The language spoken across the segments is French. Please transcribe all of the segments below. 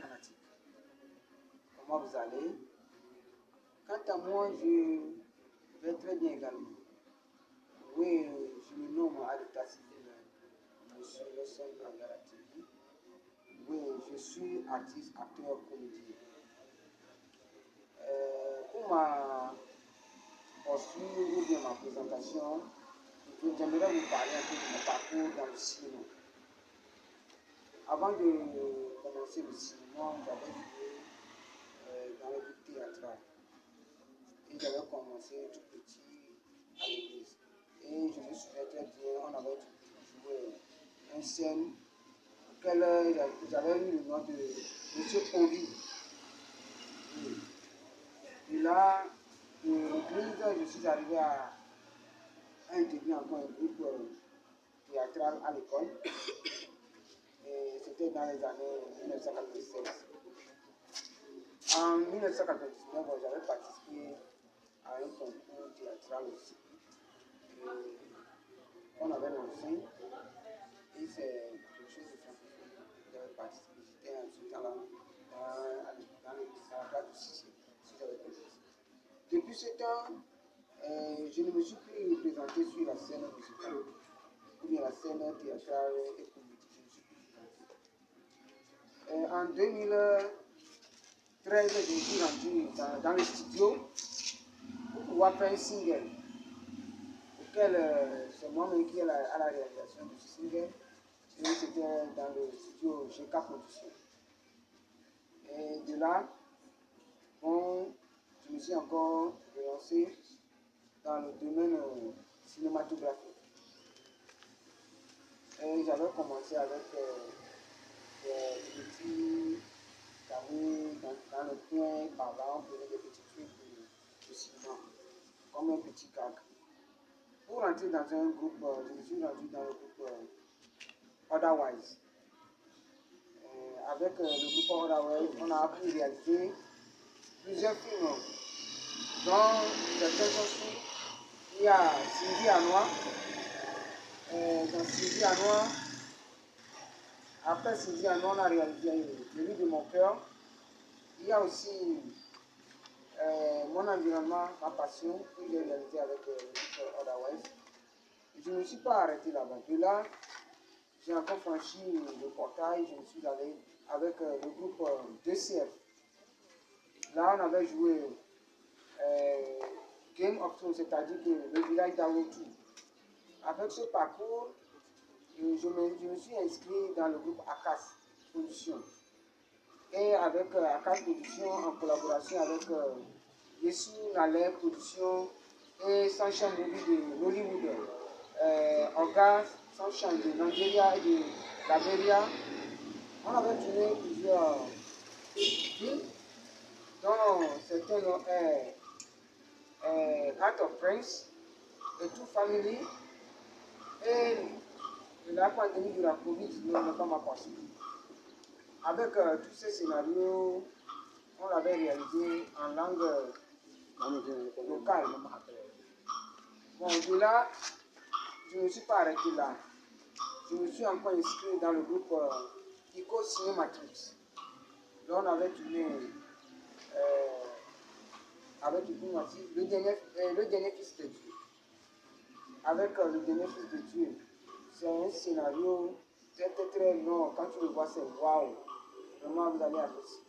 fanatique. Comment vous allez? Quant à moi, je vais très bien également. Oui, je me nomme à l'état civil Monsieur Lesson Angaratini. Oui, je suis artiste, acteur, comédien. Pour ma posture ou bien ma présentation, j'aimerais vous parler un peu de mon parcours dans le cinéma. Avant de commencer le cinéma, j'avais joué dans le groupe théâtral. Et j'avais commencé tout petit à l'église. Et je me souviens très bien, on avait joué une scène auquel j'avais eu le nom de Monsieur Pondy. Et là, de l'église, je suis arrivé à intégrer encore un groupe théâtral à l'école. Et c'était dans les années 1996. En 1999, j'avais participé à un concours théâtral aussi. On avait lancé et c'est quelque chose de francophone. J'avais participé, j'étais en ce temps-là dans la classe de 6e, si j'avais compris. Depuis ce temps, je ne me suis plus présenté sur la scène musicale ou bien la scène théâtrale et comédie. Je ne me suis plus présenté. En 2013, je me suis rendu dans le studio pour pouvoir faire un single auquel c'est moi-même qui est à la réalisation de ce single. Et c'était dans le studio GK Production. Et de là, bon, je me suis encore relancé dans le domaine cinématographique. Et j'avais commencé avec des petits carrés dans le coin, par là, on faisait des petits trucs de cinéma, comme un petit gag. Pour rentrer dans un groupe, je me suis rendu dans le groupe Otherwise. Avec le groupe Otherwise, on a pu réaliser plusieurs films, dont certains sont faits. Il y a Cindy Anois. Dans Cindy Anois, après Cindy Anois, on a réalisé Le lit de mon cœur. Il y a aussi Mon environnement, ma passion, que j'ai réalisé avec le groupe Otherwise. Je ne me suis pas arrêté là-bas. De là, j'ai encore franchi le portail. Je me suis allé avec le groupe 2CF. Là, on avait joué Game of Thrones, c'est-à-dire que le village d'Awotu. Avec ce parcours, je me suis inscrit dans le groupe ACAS Production. Et avec ACAS Production, en collaboration avec Yesu Nalé Production et Sunshine Movie de Hollywood, Orgas, Sunshine de Nigeria et de Liberia, on avait tourné plusieurs films, dont certains noms Heart of Prince et Tout Family. Et la pandémie de la Covid-19 n'a pas passé. Avec tous ces scénarios, on l'avait réalisé en langue locale. Bon, de là, je ne me suis pas arrêté là. Je me suis encore inscrit dans le groupe Ico Cinématrix. Là, on avait tourné avec le dernier fils de Dieu. Avec le dernier fils de Dieu. C'est un scénario très long. Quand tu le vois, c'est waouh. Vraiment, vous allez apprécier.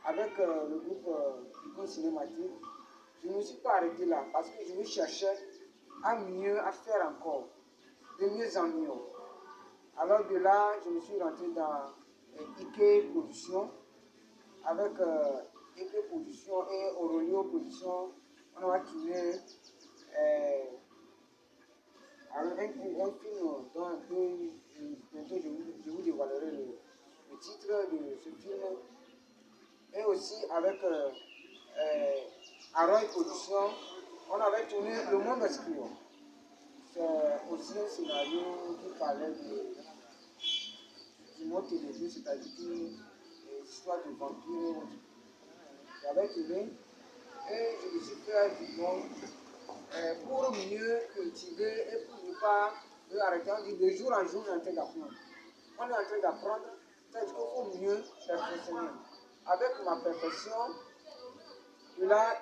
Avec le groupe Ico Cinématique, je ne me suis pas arrêté là parce que je me cherchais à mieux, à faire encore, de mieux en mieux. Alors de là, je me suis rentré dans Ike Production. Avec Ike Production et Aurelio Production, on a tourné un film dont un peu, bientôt je vous dévoilerai le titre de ce film. Et aussi avec Aroy Production, on avait tourné Le Monde Escrivant. C'est aussi un scénario qui parlait du monde télévisé, c'est-à-dire des histoires de vampires et autres. J'avais tourné et je me suis fait du monde pour mieux cultiver et pour ne pas arrêter. On dit de jour en jour, on est en train d'apprendre. On est en train d'apprendre C'est-à-dire qu'il faut mieux perfectionner. Avec ma perfection, et là,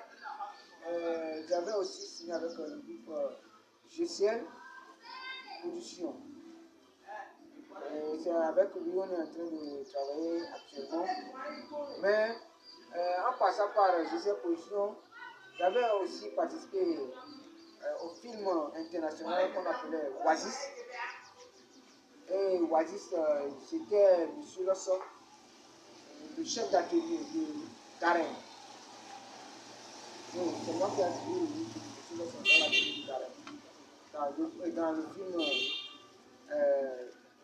j'avais aussi signé avec le groupe GCL Production. C'est avec lui on est en train de travailler actuellement. Mais en passant par GCL Production, j'avais aussi participé au film international qu'on appelait Oasis. Et Oasis, c'était M. Losson, le chef d'atelier de Darren. C'est moi qui ai joué M. Losson dans l'atelier de Darren. Dans le film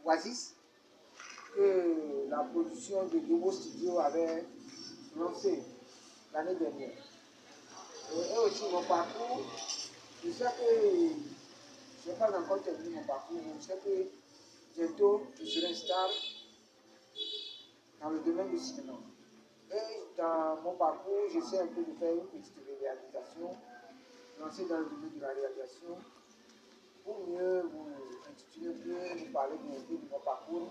Oasis, que la production de Globo Studio avait lancé l'année dernière. Et aussi mon parcours, je sais que je n'ai pas encore terminé mon parcours, mais je sais que bientôt je serai une star dans le domaine du cinéma. Et dans mon parcours, j'essaie un peu de faire une petite réalisation, lancer dans le domaine de la réalisation, pour mieux vous intituler, mieux vous parler un peu de mon parcours.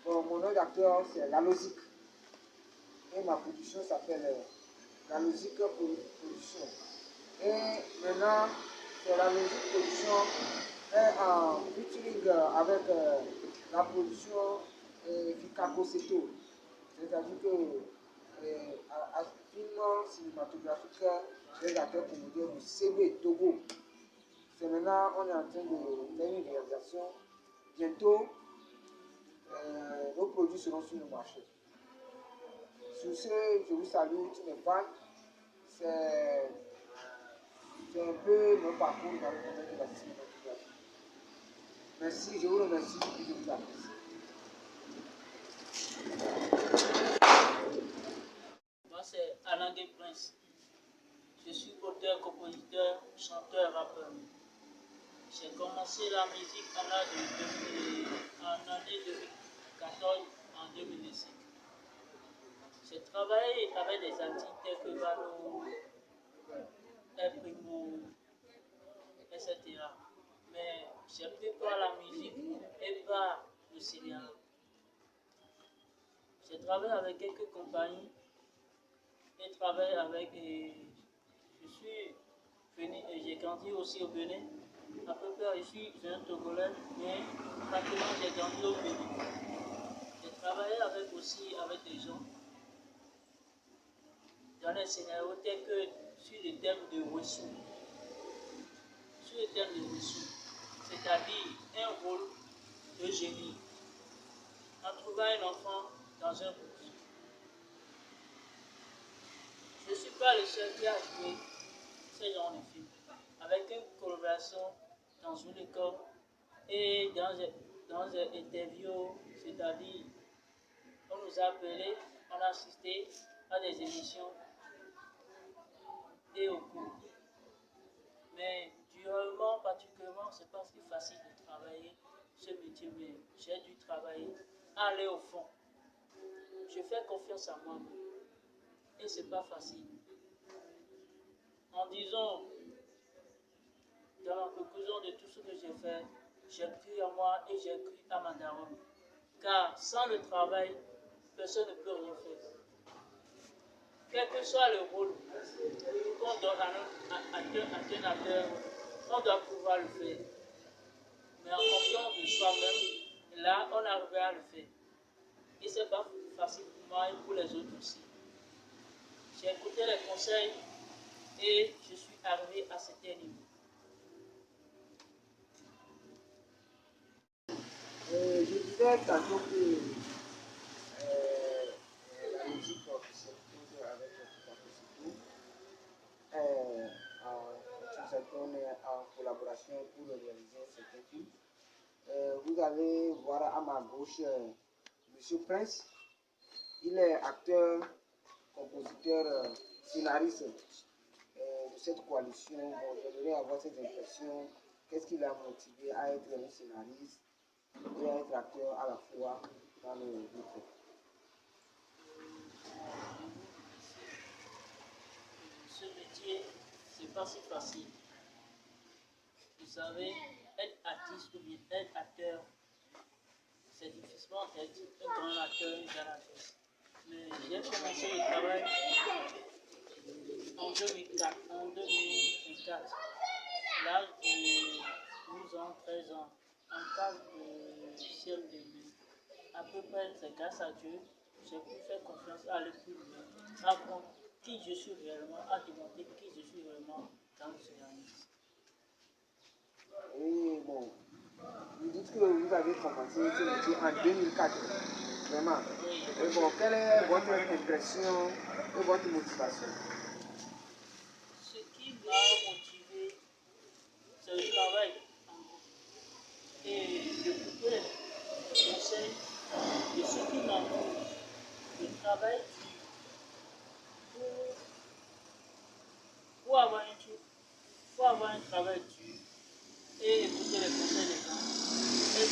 Bon, mon nom d'acteur, c'est La Logique. Et ma production s'appelle La Logique Production. Et maintenant, c'est La Logique Production est en featuring avec la production Fikako Seto. C'est-à-dire que à film cinématographique des acteurs comédiens du CB Togo. C'est maintenant, on est en train de faire une réalisation. Bientôt, nos produits seront sur le marché. Sur ce, je vous salue, tous mes fans. C'est un peu mon parcours dans le domaine de la cinématographie. Merci, je vous remercie et je vous apprécie. Moi, c'est Alain Prince. Je suis auteur, compositeur, chanteur, rappeur. J'ai commencé la musique en année 2014, en 2005. J'ai travaillé avec des artistes tels que Valo, El Primo, etc. Mais j'ai pris par la musique et par le cinéma. J'ai travaillé avec quelques compagnies et travaillé avec. Je suis venu et j'ai grandi aussi au Bénin. À peu près, je suis un Togolais, mais pratiquement j'ai grandi au Bénin. J'ai travaillé aussi avec des gens dans les scénarios tels que sur le thème de Wessou. Sur le thème de Wessou, c'est-à-dire un rôle de génie en trouvant un enfant dans un bus. Je ne suis pas le seul qui a joué ce genre de film, avec une collaboration dans une école et dans une interview, c'est-à-dire on nous a appelés, on a assisté à des émissions et au cours. Mais durablement, particulièrement, c'est pas si facile de travailler ce métier, mais j'ai dû travailler, aller au fond. Je fais confiance à moi-même et c'est pas facile. En disant, dans la conclusion de tout ce que j'ai fait, j'ai cru à moi et j'ai cru à ma daronne. Car sans le travail, personne ne peut rien faire. Quel que soit le rôle qu'on donne à un acteur, on doit pouvoir le faire. Mais en confiance de soi-même, là, on arrivera à le faire. Et c'est pas facile pour moi et pour les autres aussi. J'ai écouté les conseils et je suis arrivé à cet niveau. Je disais tantôt que la musique qui se retrouve avec Fikako Seto on est en collaboration pour réaliser certains films. Vous allez voir à ma gauche M. Prince. Il est acteur, compositeur, scénariste de cette coalition. Bon, j'aimerais avoir cette impression. Qu'est-ce qui l'a motivé à être un scénariste et à être acteur à la fois dans le groupe? Ce métier, c'est pas si facile. Vous savez, être artiste ou bien être acteur, c'est difficilement d'être un grand acteur, une grande actrice. Mais j'ai commencé le travail en 2004, l'âge de 12 ans, 13 ans, en cas de ciel de mai. À peu près, c'est grâce à Dieu, j'ai pu faire confiance à aller plus loin, à apprendre qui je suis réellement, à demander qui je suis réellement dans ce scénario. Et bon, vous dites que vous avez commencé ce métier en 2004, vraiment. Et bon, quelle est votre impression et votre motivation? Ce qui m'a motivé, c'est le travail en groupe. Et d'écouter les conseils de ceux qui m'entourent. Le travail dur. Pour avoir un truc, faut avoir un travail dur et écouter les conseils des gens. Et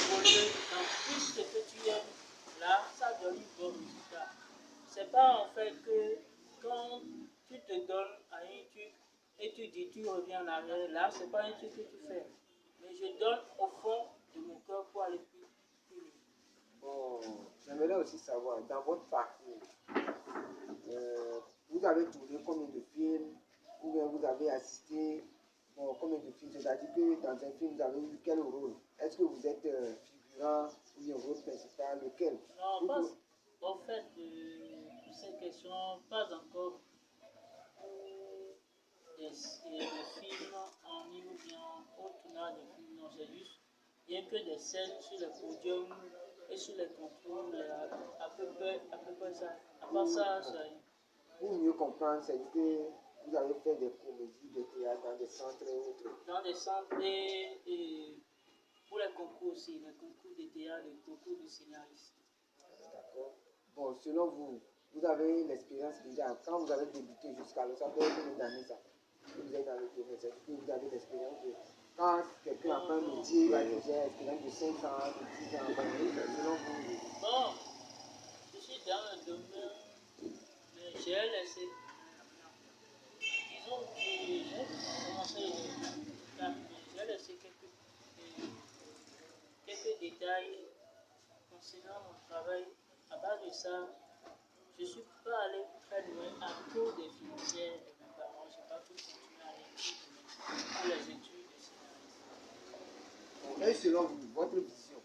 évoluer dans tout ce que tu aimes. Là, ça donne un bon résultat. C'est pas en fait que quand tu te donnes à un truc et tu dis tu reviens en arrière, là, c'est pas un truc que tu fais. Mais je donne au fond de mon cœur pour aller plus loin. Bon, j'aimerais aussi savoir, dans votre parcours, vous avez tourné combien de films ou bien vous avez assisté combien de films? C'est-à-dire que dans un film, vous avez eu quel rôle? Est-ce que vous êtes figurant ou bien rôle principal? Lequel? Non, pas, en fait, pour cette question, pas encore des films en ligne ou bien au tournage de films. Non, c'est juste, il n'y a que des scènes sur les podiums et sur les contrôles, à peu près ça. À part ça, c'est Pour mieux comprendre, c'est que vous avez fait des comédies de théâtre dans des centres et autres. dans des centres et pour les concours aussi, les concours de théâtre, les concours de scénariste. D'accord. Bon, selon vous, vous avez l'expérience déjà. Quand vous avez débuté jusqu'à là, ça fait combien d'années ça? Vous êtes dans le domaine, c'est que vous avez l'expérience de. Quand quelqu'un a fait un métier, il va dire j'ai l'expérience de 5 ans, de 10 ans. Bon, selon vous. Bon, je suis dans le domaine, mais j'ai laissé. Disons que j'ai commencé j'ai laissé quelques détails concernant mon travail. À base de ça, je ne suis pas allé très loin à cause des financières de mes parents. Je n'ai pas pu continuer à l'étude pour les études de scénariste. Et selon vous, votre vision,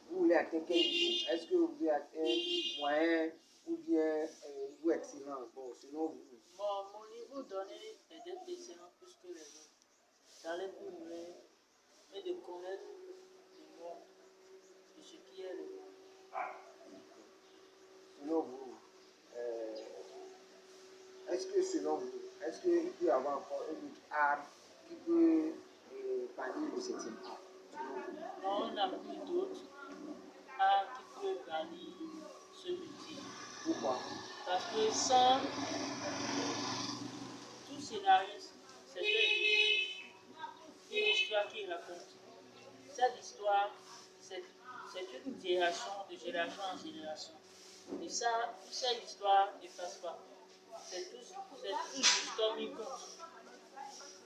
vous voulez atteindre quel niveau? Est-ce que vous voulez atteindre moyen ou bien niveau excellent? Bon, selon vous. Bon, mon niveau donné est d'être excellent plus que les autres, d'aller plus loin et de connaître le monde, de ce qui est le monde. Selon vous, selon vous, est-ce qu'il peut y avoir encore un autre art qui peut bannir le septième art? Non, on n'a plus d'autres arts qui peuvent bannir ce métier. Pourquoi? Parce que sans tout scénariste, c'est une histoire qui raconte. Cette histoire, c'est une génération en génération. Et ça, cette histoire n'efface pas. C'est tout juste comme une conte.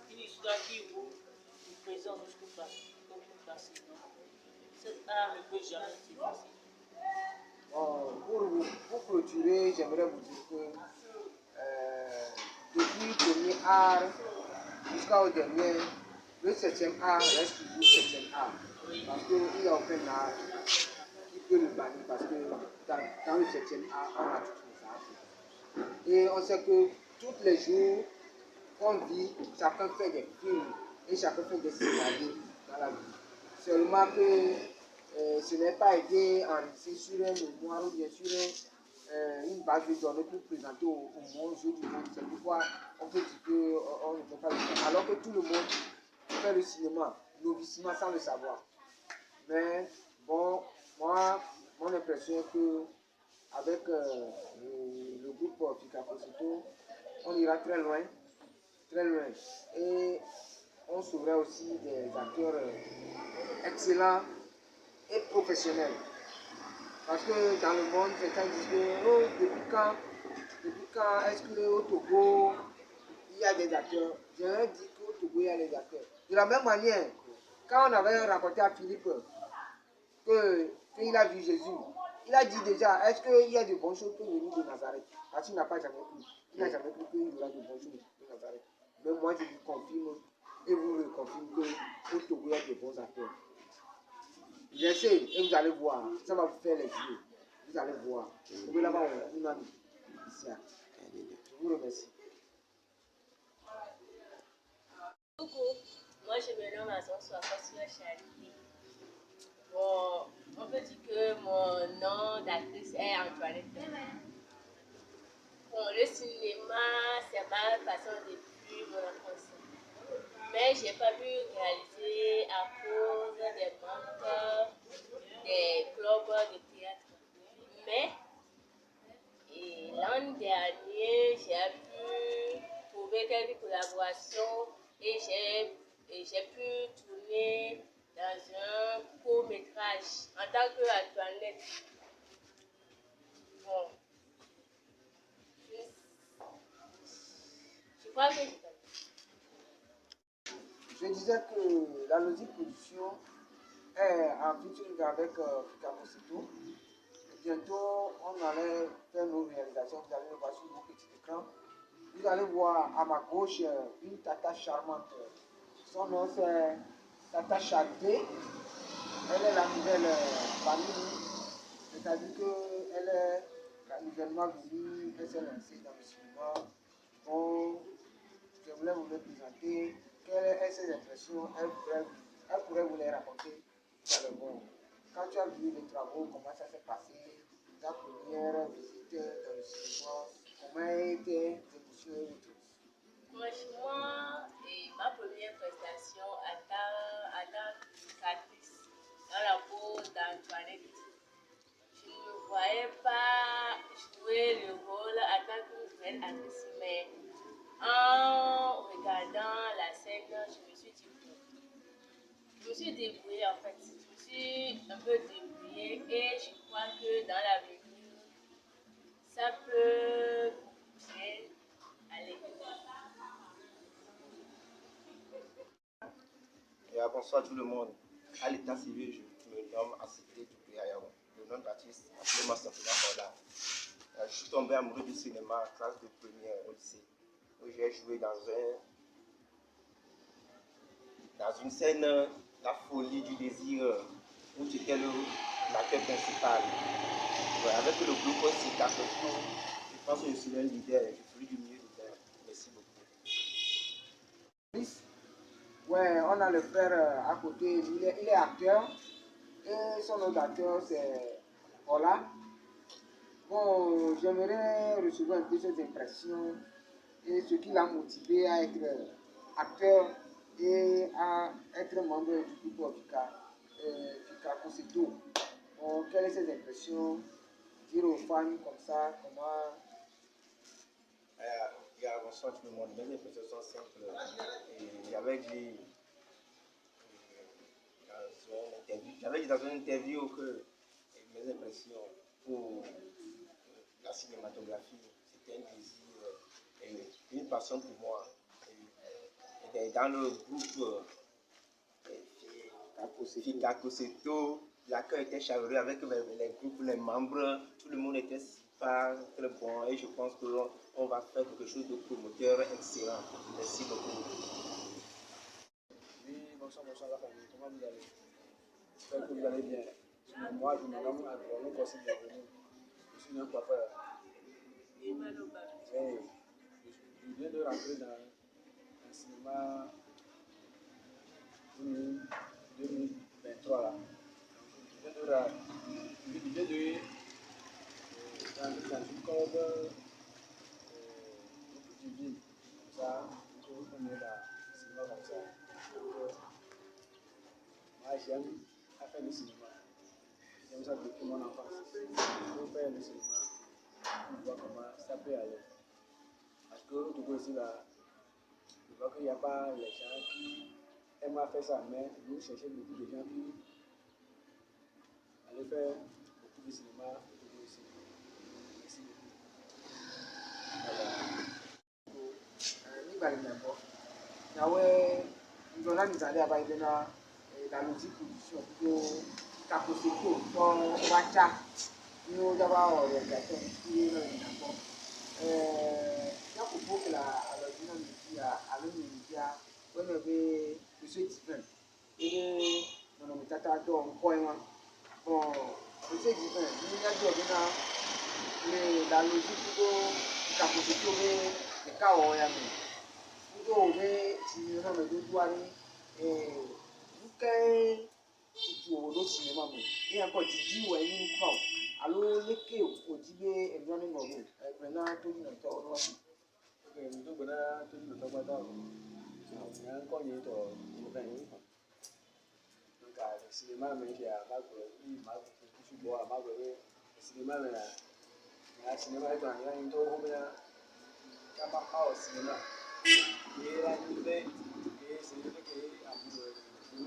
Une histoire qui roule du présent jusqu'au passé. Cet art ne peut jamais s'effacer. Pour clôturer, j'aimerais vous dire que depuis le premier art jusqu'au dernier, le septième art reste toujours septième art. Oui. Parce qu'il n'y a aucun art qui peut le bannir. Parce que dans le septième art, on a toutes les arts. Et on sait que tous les jours qu'on vit, chacun fait des films et chacun fait des scénarios dans la vie. Seulement que ce n'est pas été enregistré sur un mémoire ou bien sur une base de données pour présenter au monde, jeu du monde. C'est pourquoi on peut dire qu'on ne peut pas le faire. Alors que tout le monde fait le cinéma, novicement sans le savoir. Mais bon, moi, mon impression est que avec le groupe Fikaposito, on ira très loin, très loin. Et on sauverait aussi des acteurs excellents et professionnels. Parce que dans le monde, certains disent que oh, depuis quand est-ce qu'au Togo, il y a des acteurs? Je leur dis qu'au Togo, il y a des acteurs. De la même manière, quand on avait raconté à Philippe qu'il a vu Jésus. Il a dit déjà, est-ce qu'il y a de bonnes choses qui viennent de Nazareth? Parce qu'il n'a pas jamais cru. Il n'a jamais cru qu'il y aura de bonnes choses de Nazareth. Mais moi, je vous confirme, et vous me confirmez qu'au Togo, il y a de bons acteurs. J'essaie, et vous allez voir, ça va vous faire les yeux. Vous allez voir. Vous pouvez là-bas, on a ici. Je vous remercie. Coucou, moi je me nomme Azonsoa Charité. Bon, on peut dire que mon nom d'actrice est Antoinette. Bon, le cinéma, c'est ma passion depuis mon enfance. Mais je n'ai pas pu réaliser à cause des manques des clubs de théâtre. Mais l'an dernier, j'ai pu trouver quelques collaborations et j'ai pu tourner dans un court-métrage en tant qu'Antoinette. Bon, je crois que Je disais que la Logique Production est en featuring avec Fika Mosito. Bientôt, on allait faire nos réalisations. Vous allez le voir sur vos petits écrans. Vous allez voir à ma gauche une tata charmante. Son nom c'est Tata Charité. Elle est la nouvelle parmi nous. C'est-à-dire qu'elle est la nouvellement venue. Elle s'est lancée dans le cinéma. Bon, je voulais vous le présenter. Quelles sont ses impressions? Elle pourrait vous les raconter. Bon, quand tu as vu les travaux, comment ça s'est passé, ta première visite dans le cinéma, comment était l'émotion et autres? franchement, ma première prestation en tant qu'actrice dans la peau d'Antoinette, je ne me voyais pas jouer le rôle en tant que nouvelle actrice, mais en regardant la scène, je me suis dit, je me suis débrouillée en fait. Je me suis un peu débrouillée et je crois que dans l'avenir, ça peut bien aller. Bonsoir tout le monde. À l'état civil, je me nomme Asité Toupéayaron. Le nom d'artiste, appelez-moi simplement Paula. Je suis tombé amoureux du cinéma en classe de première au lycée, où j'ai joué dans une scène, La folie du désir, où j'étais l'acteur principal. Ouais, avec le groupe Sika Soto, je pense que je suis un leader, je suis du mieux leader. Merci beaucoup. Ouais, on a le frère à côté, il est acteur. Et son nom d'acteur, c'est Paula. Bon, j'aimerais recevoir un peu ses impressions et ce qui l'a motivé à être acteur et à être membre du groupe Fika Kosito. Bon, quelles sont ses impressions? Dire aux fans comme ça, comment... Bonsoir tout le monde. Mes impressions sont simples. J'avais dit dans une interview que mes impressions pour la cinématographie, c'était un désir et une passion pour moi. Et dans le groupe Fika Kosito, l'accueil était chaleureux avec les groupes, les membres, tout le monde était super, très bon et je pense qu'on va faire quelque chose de promoteur excellent. Merci beaucoup. Oui, bonsoir la famille, comment vous allez? J'espère que vous allez bien. Moi, je me nomme Agron Kossi Bienvenue. Je suis un coiffeur. Et je viens de rentrer dans un cinéma 2023 là. Je viens de dans une corde beaucoup de ville. Comme ça, on est dans le cinéma comme ça. Moi, j'aime faire le cinéma. J'aime ça depuis mon enfance. Je veux faire le cinéma pour voir comment ça peut aller. Parce que au Togo ici, là, je vois qu'il n'y a pas les gens qui aiment faire ça, mais nous cherchons beaucoup de gens qui allaient faire beaucoup de cinéma au Togo ici. Merci beaucoup. Nawe ndona nizali abaidena la Logique Production Kaposeto tɔ watsa ni wo dzaba wɔ regatɔ ŋuti le yina gbɔ. Yaƒoƒo ke le alɔdzi na mi fia alo mi fia wone be monsieur Divin eye nɔnɔmetata dɔ ŋkɔe ma. Bon, monsieur Divin mi nyadzɔ bena le alɔdzi kudo kaposeto be ɖeka wɔwɔ ya me kudo wo be tsi nɔnɔmedodo aɖe nuke tutu wo ɖo tsi ma me eya kɔ didi wɔ enyi ŋkɔ alo leke wòdi be enua ne nɔ me egblẽ na to yi nɔtɔ wo ɖo. Ok, ŋdo gbe na to yi nɔtɔ gbata o. Nya ŋkɔ nye tɔ Divin ye ŋkɔ. Donc le cinéma me fia magblɔ yi magblɔ kusi bɔ magblɔ be cinéma me na cinéma etɔ anya ŋdɔ wo bena kama xɔ cinéma. Ye la nyi be ye cinéma ke amu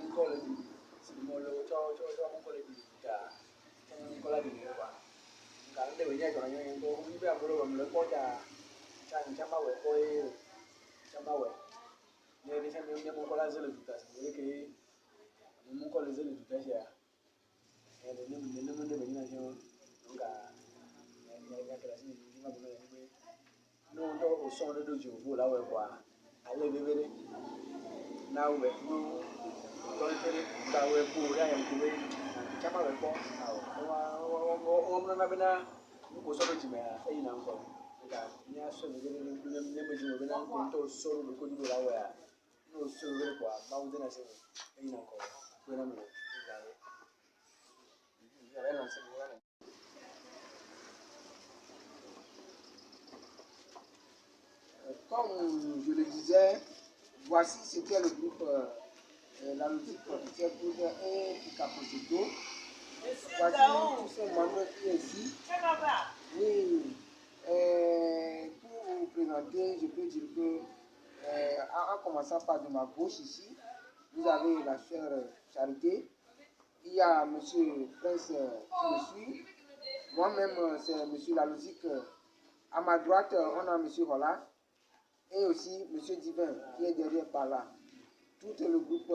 ŋkɔ le di cinéma le tsɔ ŋkɔ le di ta ŋkɔ la di ne ba. Nga ŋdɛ be nya tɔ anya ŋdɔ wo be amu le wɔm le kpɔ ta tsama wɔ kɔ ye tsama wɔ. Ne ne sɛ ne ŋkɔ la ze le duta se ke ne ŋkɔ le ze le duta sia. Ne be nyina sia donc nya kala si ni ma be be no ndo o so do jo bo la wɔ kwa ale be be na wɔ no do tere da wɔ ko ya yan ko be chama wɔ ko o na be na ko so do ji me a yi na nko ga nya so be ne be ji be na ko to so do ko di la wɔ ya no so be kwa ma wo de na se yi na nko ko na me ga ya na se Comme je le disais, voici c'était le groupe la logique officielle pour et Kaposeto. Voici tous ces membres qui sont ici. Oui, pour vous présenter, je peux dire que en commençant par de ma gauche ici, vous avez la sœur Charité. Il y a monsieur Prince qui me suit. Moi-même, c'est monsieur La Logique. À ma droite, on a monsieur Rolla. Et aussi monsieur Divin qui est derrière par là. Tout le groupe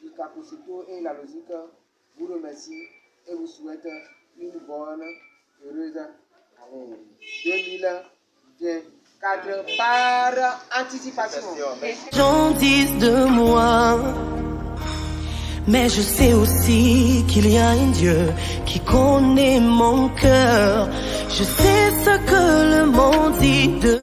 du Kaposeto et La Logique vous remercie et vous souhaite une bonne, heureuse année 2024 par anticipation. Les gens disent de moi, mais je sais aussi qu'il y a un Dieu qui connaît mon cœur. Je sais ce que le monde dit de